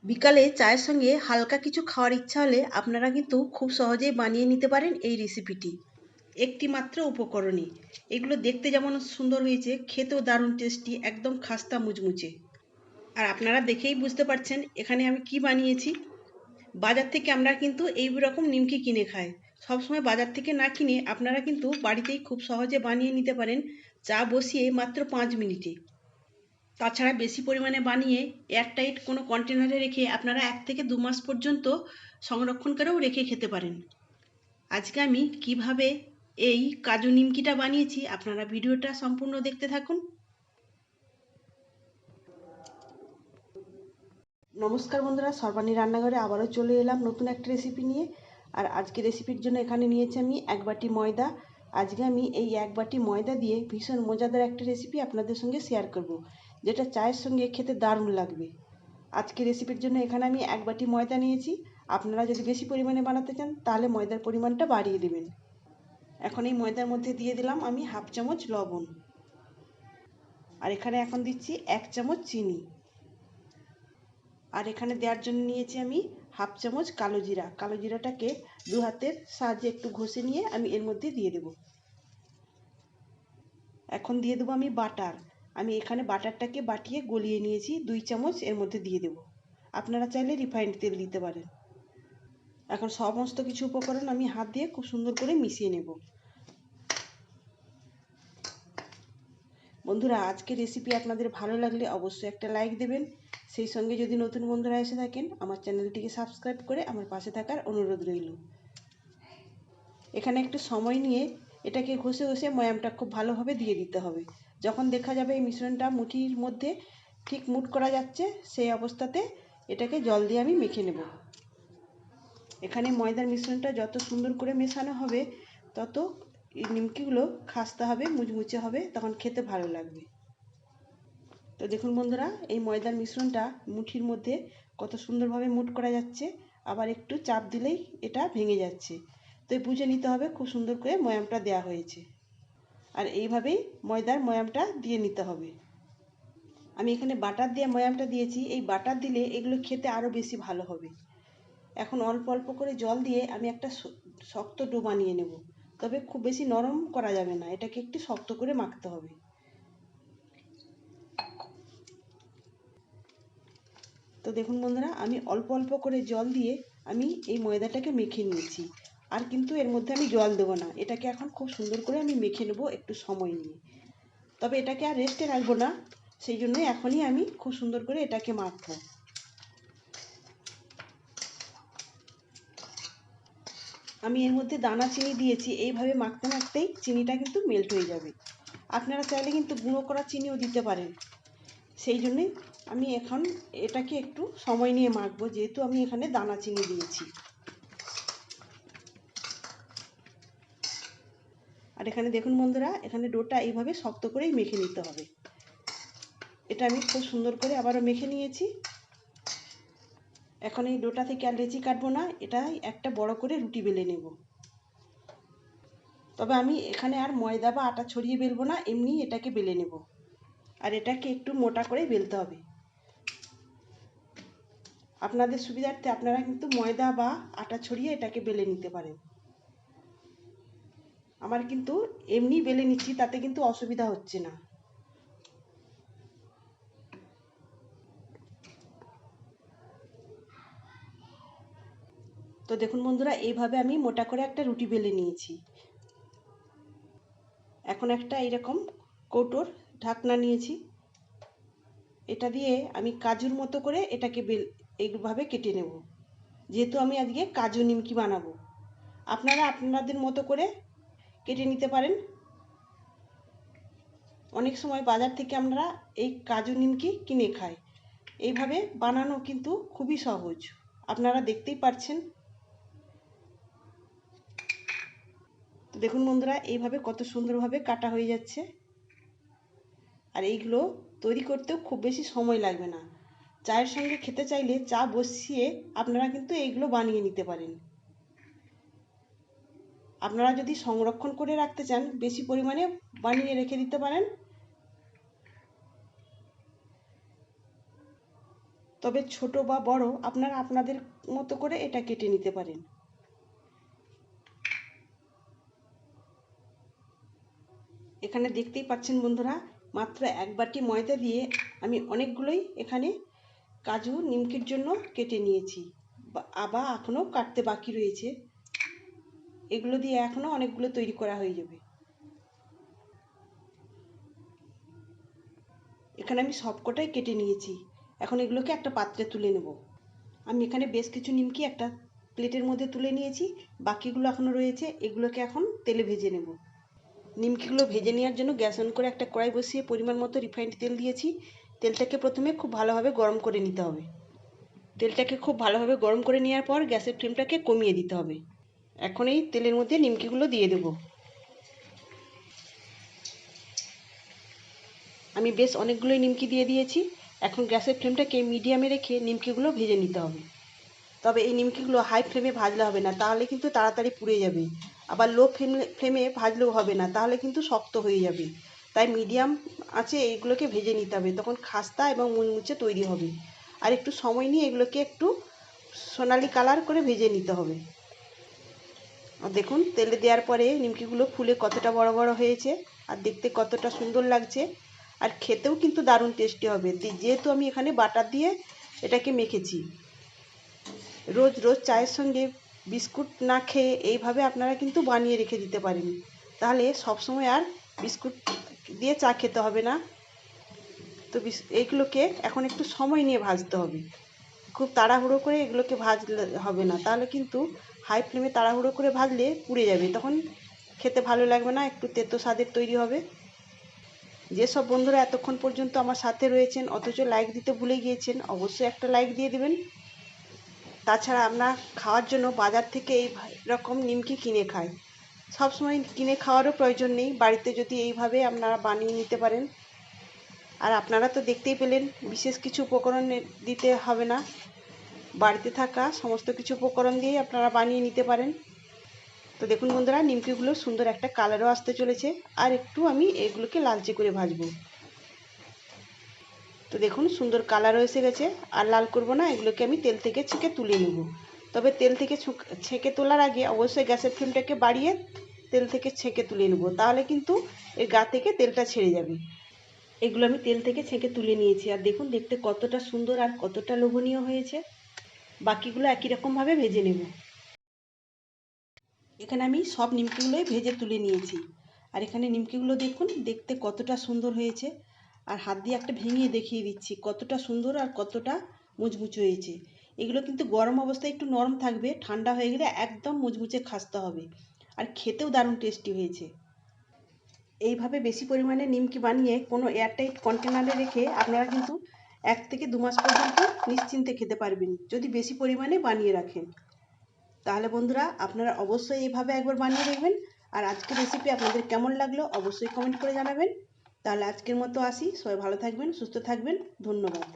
বিকালে চায়ের সঙ্গে হালকা কিছু খাওয়ার ইচ্ছা হলে আপনারা কিন্তু খুব সহজেই বানিয়ে নিতে পারেন এই রেসিপিটি। একটি মাত্র উপকরণে এগুলো দেখতে যেমন সুন্দর হয়েছে, খেতেও দারুণ টেস্টি, একদম খাস্তা মুচমুচে। আর আপনারা দেখেই বুঝতে পারছেন এখানে আমি কি বানিয়েছি। বাজার থেকে আমরা কিন্তু এই রকম নিমকি কিনে খাই। সবসময় বাজার থেকে না কিনে আপনারা কিন্তু বাড়িতেই খুব সহজে বানিয়ে নিতে পারেন চা বসিয়ে মাত্র 5 মিনিটে। তাছাড়া বেশি পরিমাণে বানিয়ে এয়ারটাইট কোনো কন্টেনারে রেখে আপনারা 1 থেকে 2 মাস পর্যন্ত সংরক্ষণ করেও রেখে খেতে পারেন। আজকে আমি কিভাবে এই কাজু নিমকিটা বানিয়েছি আপনারা ভিডিওটা সম্পূর্ণ দেখতে থাকুন। নমস্কার বন্ধুরা, সর্বাণী রান্নাঘরে আবারও চলে এলাম নতুন একটা রেসিপি নিয়ে। আর আজকে রেসিপির জন্য এখানে নিয়েছি আমি 1 বাটি ময়দা। আজকে আমি এই 1 বাটি ময়দা দিয়ে ভীষণ মজাদার একটা রেসিপি আপনাদের সঙ্গে শেয়ার করব, যেটা চায়ের সঙ্গে খেতে দারুণ লাগবে। আজকে রেসিপির জন্য এখানে আমি 1 বাটি ময়দা নিয়েছি। আপনারা যদি বেশি পরিমাণে বানাতে চান তাহলে ময়দার পরিমাণটা বাড়িয়ে দেবেন। এখন এই ময়দার মধ্যে দিয়ে দিলাম আমি 1/2 চামচ লবণ। আর এখানে এখন দিচ্ছি 1 চামচ চিনি। আর এখানে দেওয়ার জন্য নিয়েছি আমি 1/2 চামচ কালো জিরা। কালো জিরাটাকে 2 হাতের সাহায্যে একটু ঘষে নিয়ে আমি এর মধ্যে দিয়ে দেব। এখন দিয়ে দেবো আমি বাটার। আমি এখানে বাটারটাকে বাটিয়ে গলিয়ে নিয়েছি, 2 চামচ এর মধ্যে দিয়ে দেব। আপনারা চাইলে রিফাইন্ড তেল দিতে পারেন। এখন সমস্ত কিছু উপকরণ আমি হাত দিয়ে খুব সুন্দর করে মিশিয়ে নেব। বন্ধুরা, আজকের রেসিপি আপনাদের ভালো লাগলে অবশ্যই একটা লাইক দেবেন। সেই সঙ্গে যদি নতুন বন্ধুরা এসে থাকেন আমার চ্যানেলটিকে সাবস্ক্রাইব করে আমার পাশে থাকার অনুরোধ রইল। এখানে একটু সময় নিয়ে এটাকে ঘষে ঘষে ময়ামটা খুব ভালোভাবে দিয়ে দিতে হবে। যখন দেখা যাবে এই মিশ্রণটা মুঠির মধ্যে ঠিক মুঠ করা যাচ্ছে, সেই অবস্থাতে এটাকে জল দিয়ে আমি মেখে নেব। এখানে ময়দার মিশ্রণটা যত সুন্দর করে মেশানো হবে তত এই নিমকিগুলো খাস্তা হবে, মুচমুচে হবে, তখন খেতে ভালো লাগবে। তো দেখুন বন্ধুরা, এই ময়দার মিশ্রণটা মুঠির মধ্যে কত সুন্দরভাবে মুঠ করা যাচ্ছে, আবার একটু চাপ দিলেই এটা ভেঙে যাচ্ছে। তো বুঝে নিতে হবে খুব সুন্দর করে ময়ামটা দেওয়া হয়েছে। আর এইভাবেই ময়দার ময়ামটা দিয়ে নিতে হবে। আমি এখানে বাটার দিয়ে ময়ামটা দিয়েছি, এই বাটার দিলে এগুলো খেতে আরও বেশি ভালো হবে। এখন অল্প অল্প করে জল দিয়ে আমি একটা শক্ত ডো বানিয়ে নেব। তবে খুব বেশি নরম করা যাবে না, এটাকে একটু শক্ত করে মাখতে হবে। তো দেখুন বন্ধুরা, আমি অল্প অল্প করে জল দিয়ে আমি এই ময়দাটাকে মেখে নিয়েছি। আর কিন্তু এর মধ্যে আমি জল দেবো না, এটাকে এখন খুব সুন্দর করে আমি মেখে নেব একটু সময় নিয়ে। তবে এটাকে আর রেস্টে রাখবো না, সেই জন্যই এখনই আমি খুব সুন্দর করে এটাকে মাখবো। আমি এর মধ্যে দানা চিনি দিয়েছি, এইভাবে মাখতে মাখতেই চিনিটা কিন্তু মেল্ট হয়ে যাবে। আপনারা চাইলে কিন্তু গুঁড়ো করা চিনিও দিতে পারেন। সেই জন্যই আমি এখন এটাকে একটু সময় নিয়ে মাখবো, যেহেতু আমি এখানে দানা চিনি দিয়েছি। আর এখানে দেখুন বন্ধুরা, এখানে ডোটা এইভাবে শক্ত করেই মেখে নিতে হবে। এটা আমি খুব সুন্দর করে আবারও মেখে নিয়েছি। এখন এই ডোটা থেকে আর লেচি কাটবো না, এটাই একটা বড় করে রুটি বেলে নেব। তবে আমি এখানে আর ময়দা বা আটা ছড়িয়ে বেলবো না, এমনি এটাকে বেলে নেব। আর এটাকে একটু মোটা করে বেলতে হবে। আপনাদের সুবিধার্থে আপনারা কিন্তু ময়দা বা আটা ছড়িয়ে এটাকে বেলে নিতে পারেন। আমার কিন্তু এমনি বেলে নিচ্ছি, তাতে কিন্তু অসুবিধা হচ্ছে না। তো দেখুন বন্ধুরা, এইভাবে আমি মোটা করে একটা রুটি বেলে নিয়েছি। এখন একটা এরকম কৌটোর ঢাকনা নিয়েছি, এটা দিয়ে আমি কাজুর মতো করে এটাকে এইভাবে কেটে নেব। যেহেতু আমি আজকে কাজু নিমকি বানাবো, আপনারা আপনাদের মতো করে কেটে নিতে পারেন। অনেক সময় বাজার থেকে আমরা এই কাজু নিমকি কিনে খাই, এইভাবে বানানো কিন্তু খুবই সহজ, আপনারা দেখতেই পাচ্ছেন। তো দেখুন বন্ধুরা, এইভাবে কত সুন্দরভাবে কাটা হয়ে যাচ্ছে। আর এইগুলো তৈরি করতেও খুব বেশি সময় লাগবে না। চায়ের সঙ্গে খেতে চাইলে চা বসিয়ে আপনারা কিন্তু এইগুলো বানিয়ে নিতে পারেন। আপনারা যদি সংরক্ষণ করে রাখতে চান বেশি পরিমাণে বানিয়ে রেখে দিতে পারেন। তো দেখুন বন্ধুরা, এইভাবে কত সুন্দরভাবে কাটা হয়ে যাচ্ছে। আর এইগুলো তৈরি করতেও খুব বেশি সময় লাগবে না। চায়ের সঙ্গে খেতে চাইলে চা বসিয়ে আপনারা কিন্তু এইগুলো বানিয়ে নিতে পারেন। আপনারা যদি সংরক্ষণ করে রাখতে চান বেশি পরিমাণে বানিয়ে রেখে দিতে পারেন। তবে ছোট বা বড় আপনারা আপনাদের মতো করে এটা কেটে নিতে পারেন। এখানে দেখতেই পাচ্ছেন বন্ধুরা, মাত্র 1 বাটি ময়দা দিয়ে আমি অনেকগুলোই এখানে কাজু নিমকির জন্য কেটে নিয়েছি, আবার এখনও কাটতে বাকি রয়েছে। এগুলো দিয়ে এখনও অনেকগুলো তৈরি করা হয়ে যাবে। এখানে আমি সবকটাই কেটে নিয়েছি। এখন এগুলোকে একটা পাত্রে তুলে নেব। আমি এখানে বেশ কিছু নিমকি একটা প্লেটের মধ্যে তুলে নিয়েছি, বাকিগুলো এখনও রয়েছে। এগুলোকে এখন তেলে ভেজে নেব। নিমকিগুলো ভেজে নেওয়ার জন্য গ্যাস অন করে একটা কড়াই বসিয়ে পরিমাণ মতো রিফাইন্ড তেল দিয়েছি। তেলটাকে প্রথমে খুব ভালোভাবে গরম করে নিতে হবে। তেলটাকে খুব ভালোভাবে গরম করে নেওয়ার পর গ্যাসের ফ্লেমটাকে কমিয়ে দিতে হবে। এখন এই তেলের মধ্যে নিমকিগুলো দিয়ে দেব। আমি বেশ অনেকগুলোই নিমকি দিয়ে দিয়েছি। এখন গ্যাসের ফ্লেমটাকে মিডিয়ামে রেখে নিমকিগুলো ভেজে নিতে হবে। তবে এই নিমকিগুলো হাই ফ্লেমে ভাজলে হবে না, তাহলে কিন্তু তাড়াতাড়ি পুড়ে যাবে। আবার লো ফ্লেমে ভাজলেও হবে না, তাহলে কিন্তু শক্ত হয়ে যাবে। তাই মিডিয়াম আছে এইগুলোকে ভেজে নিতে হবে, তখন খাস্তা এবং মুচমুচে তৈরি হবে। আর একটু সময় নিয়ে এগুলোকে একটু সোনালি কালার করে ভেজে নিতে হবে। আর দেখুন তেলে দেওয়ার পরে নিমকিগুলো ফুলে কতটা বড় বড় হয়েছে আর দেখতে কতটা সুন্দর লাগছে। আর খেতেও কিন্তু দারুণ টেস্টি হবে, যেহেতু আমি এখানে বাটার দিয়ে এটাকে মেখেছি। রোজ রোজ চায়ের সঙ্গে বিস্কুট না খেয়ে এইভাবে আপনারা কিন্তু বানিয়ে রেখে দিতে পারেন, তাহলে সবসময় আর বিস্কুট দিয়ে চা খেতে হবে না। তো এইগুলোকে এখন একটু সময় নিয়ে ভাজতে হবে। খুব তাড়াহুড়ো করে এগুলোকে ভাজলে হবে না, তাহলে কিন্তু হাই ফ্লেমে তাড়াহুড়ো করে ভাজলে পুড়ে যাবে, তখন খেতে ভালো লাগবে না, একটু তেতো স্বাদের তৈরি হবে। যেসব বন্ধুরা এতক্ষণ পর্যন্ত আমার সাথে রয়েছেন অথচ লাইক দিতে ভুলে গিয়েছেন, অবশ্যই একটা লাইক দিয়ে দেবেন। তাছাড়া আমরা খাওয়ার জন্য বাজার থেকে এই রকম নিমকি কিনে খাই, সবসময় কিনে খাওয়ারও প্রয়োজন নেই, বাড়িতে যদি এইভাবে আপনারা বানিয়ে নিতে পারেন। আর আপনারা তো দেখতেই পেলেন, বিশেষ কিছু উপকরণ দিতে হবে না, বাড়িতে থাকা সমস্ত কিছু উপকরণ দিয়েই আপনারা বানিয়ে নিতে পারেন। তো দেখুন বন্ধুরা, নিমকিগুলো সুন্দর একটা কালারও আসতে চলেছে, আর একটু আমি এগুলোকে লালচে করে ভাজবো। তো দেখুন সুন্দর কালারও এসে গেছে, আর লাল করব না, এগুলোকে আমি তেল থেকে ছেঁকে তুলে নেব। তবে তেল থেকে ছেঁকে তোলার আগে অবশ্যই গ্যাসের ফ্লেমটাকে বাড়িয়ে তেল থেকে ছেঁকে তুলে নেব, তাহলে কিন্তু এর গা থেকে তেলটা ছেড়ে যাবে। এগুলো আমি তেল থেকে ছেঁকে তুলে নিয়েছি, আর দেখুন দেখতে কতটা সুন্দর আর কতটা লোভনীয় হয়েছে। বাকিগুলো একই রকমভাবে ভেজে নেব। এখানে আমি সব নিমকিগুলোই ভেজে তুলে নিয়েছি, আর এখানে নিমকিগুলো দেখুন দেখতে কতটা সুন্দর হয়েছে। আর হাত দিয়ে একটা ভেঙে দেখিয়ে দিচ্ছি কতটা সুন্দর আর কতটা মুচমুচে হয়েছে। এগুলো কিন্তু গরম অবস্থায় একটু নরম থাকবে, ঠান্ডা হয়ে গেলে একদম মুচমুচে খাস্তা হবে, আর খেতেও দারুণ টেস্টি হয়েছে। এইভাবে বেশি পরিমাণে নিমকি বানিয়ে কোনো এয়ারটাইট কন্টেনারে রেখে আপনারা কিন্তু 1 থেকে 2 মাস পর্যন্ত নিশ্চিন্তে খেতে পারবেন, যদি বেশি পরিমাণে বানিয়ে রাখেন। তাহলে বন্ধুরা আপনারা অবশ্যই এইভাবে একবার বানিয়ে দেখবেন। আর আজকের রেসিপি আপনাদের কেমন লাগলো অবশ্যই কমেন্ট করে জানাবেন। তাহলে আজকের মতো আসি, সবাই ভালো থাকবেন, সুস্থ থাকবেন, ধন্যবাদ।